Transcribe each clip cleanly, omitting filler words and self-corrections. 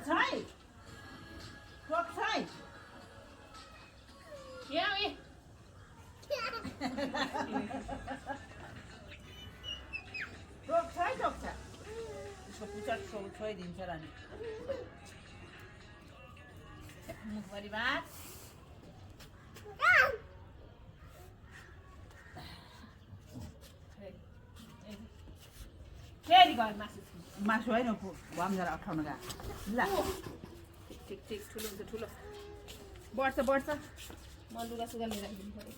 Roxai! Roxai! Yeah, we. Roxai, Roxai! यसको पुच्छर छोइदिन्छ र नि मुखभरि भात फेरि घर मासु मासु होइन भमझरा अठाउन गएको ल ठिक ठिक ठुलो हुन्छ ठुलो बढ्छ बढ्छ म लुगा सुगा लिएर आइदिनु पऱ्यो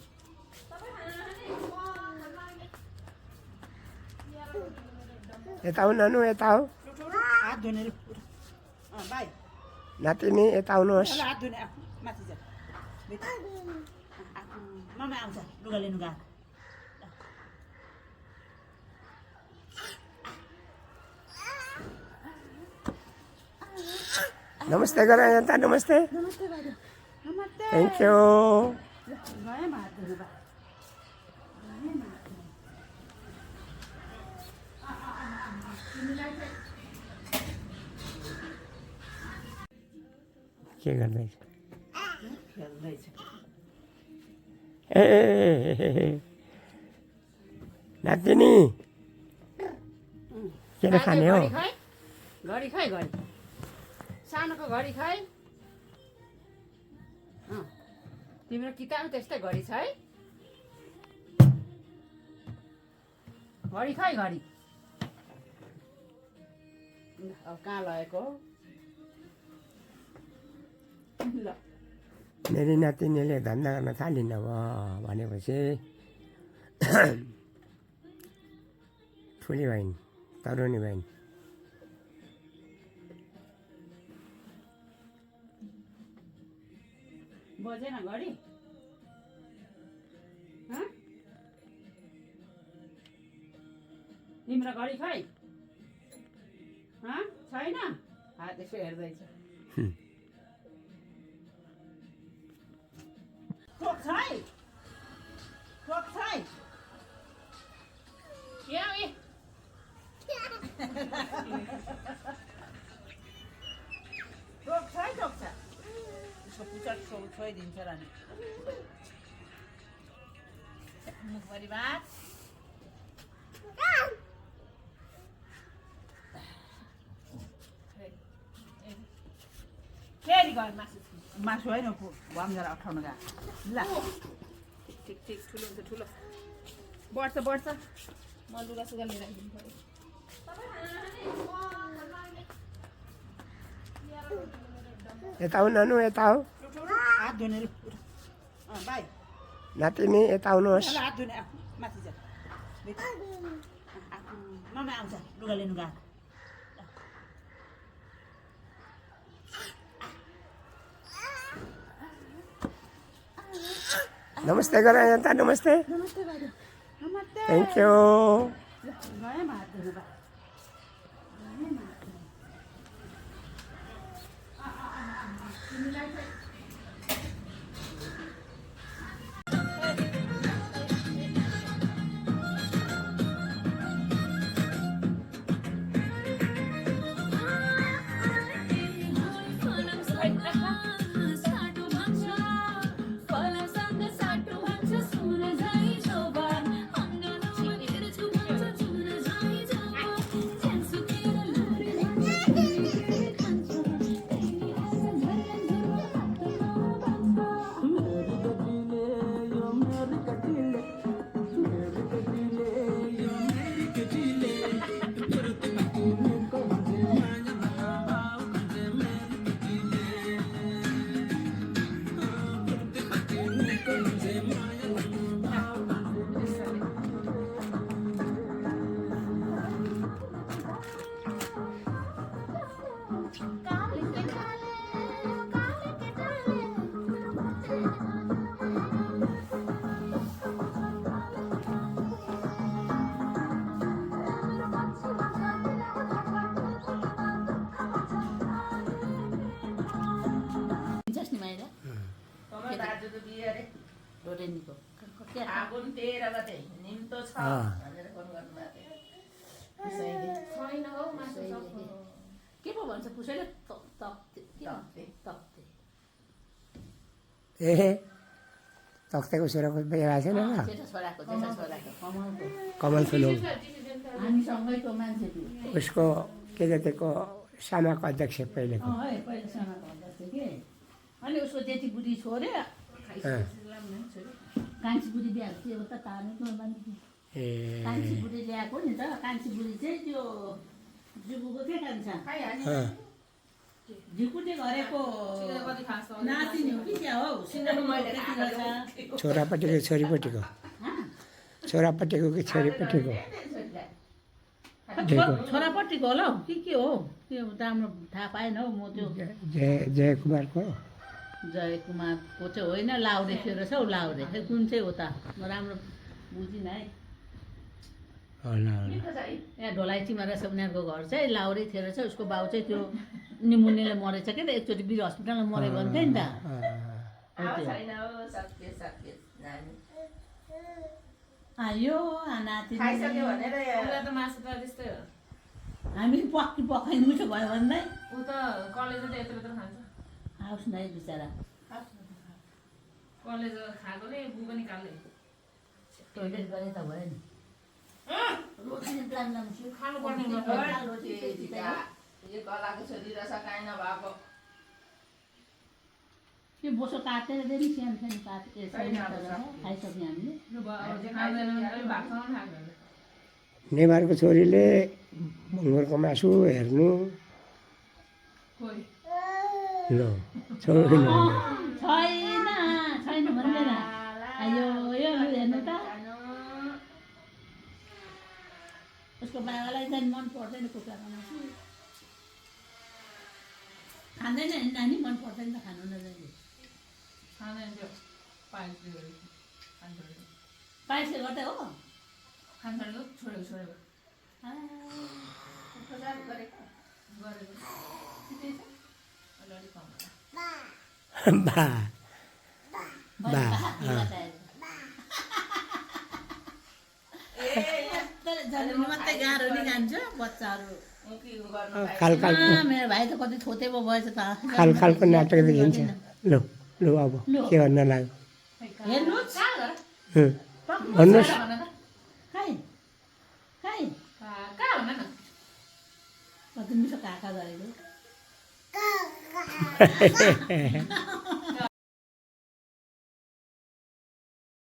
यता आऊ नानु यता आऊ हात धुने भाइ नातिनी यता आउनुहोस् हात धुने माथि जा ममा आउँछ लुगा लिनु गएको नमस्ते गर यता नमस्ते नमस्ते भाइ नमस्ते थ्याङ्क यू गएँ हात धुनु भाइ के गर्दैछ खेल्दैछ ए नातिनी के खाने हो घडी खै घडी सानोको घडी खै तिम्रो किताब त्यस्तै घडी छ है घडी खै घडी अब कहाँ लगेको ल मेरी नातिनीले धन्दा गर्न थालिन अब भनेपछि ठुली बहिनी तरुणी बहिनी बजेन घडी तिम्रो घडी खै छैन हात यसो हेर्दैछ Roxai! Roxai! Yeah, we. Roxai, Roxai! यसको पुच्छर छोइदिन्छ र नि मुखभरि भात फेरि घर मासु मासु होइन भमझरा अठाउन गएको ल ठिक ठिक ठुलो हुन्छ ठुलो बढ्छ बढ्छ म लुगा सुगा लिएर आइदिनु पऱ्यो यता आऊ नानु यता आऊ हात धुने भाइ नातिनी यता आउनुहोस् हात धुने माथि जा ममा आउँछ लुगा लिनु गएको नमस्ते गर यता नमस्ते नमस्ते भाइ नमस्ते थ्याङ्क यू गएँ हात धुनु भाइ रोटेनीको फागुन 13 गते निम्तो छ भनेर फोन गर्नुभएको थियो छैन हौ मासु के पो भन्छ पुछैले तक्ते तक्ते ए तख्ताको छोराको बिहा भएको छैन र जेठा छोराको कमलको कमल सुनौ हामी सँगैको मान्छे थियो उसको के जतिको सामाको अध्यक्ष पहिलेको है पहिलासँग भन्दा थियो कि अनि उसको जेठी बुढी छोरे कान्छी बुढी ल्याएको थियो उता तार्नु मान्छे ए कान्छी बुढी ल्याएको नि त कान्छी बुढी चाहिँ त्यो जुबुको के कान्छ झिकुटे गरेको नातिनी हो कि क्या हौ छोरापट्टिको छोरीपट्टिको छोरापट्टिको कि छोरीपट्टिको छोरापट्टिको होला हौ के हो त्यो राम्रो थाहा पाएन हौ म त्यो जयकुमारको जय कुमारको चाहिँ होइन लाउरे थियो रहेछ हौ लाउरे खै कुन चाहिँ हो त म राम्रो बुझिनँ है होला यहाँ ढोलाइचीमा रहेछ उनीहरूको घर चाहिँ लाउरे थियो रहेछ उसको बाउ चाहिँ त्यो निमुनियाले मरेछ क्या त एकचोटि वीर हस्पिटलमा मरेको भन्थ्यो नि त आयो नाति हामी पक्की पकाइ मिठो भयो भन्दै आओस् न है बिचरा टोइलेट गरे त भयो नि रोटी प्लान लाउँछु त्यो बोसो काटेर नि सानो सानो काटेर खाइसक्यो हामीले नेवारको छोरीले मङ्गरको मासु हेर्नु ल छोरी छैन भन्दैन आयो यो हेर्नु त उसको बाबालाई चाहिँ मन पर्दैन कुखुराको मासु खाँदैन नि नानी मन पर्दैन त खानु नजाने पाइसले गर्दै हो बा बा जन्म मात्रै गाह्रो नि जान्छ बच्चाहरू मेरो भाइ त कति थोते पो भएछ त खालको नाटक देखिन्छ ल ल अब के भन्न लाग्यो हेर्नुहोस् भन्नुहोस् कति मिठो काका गरेको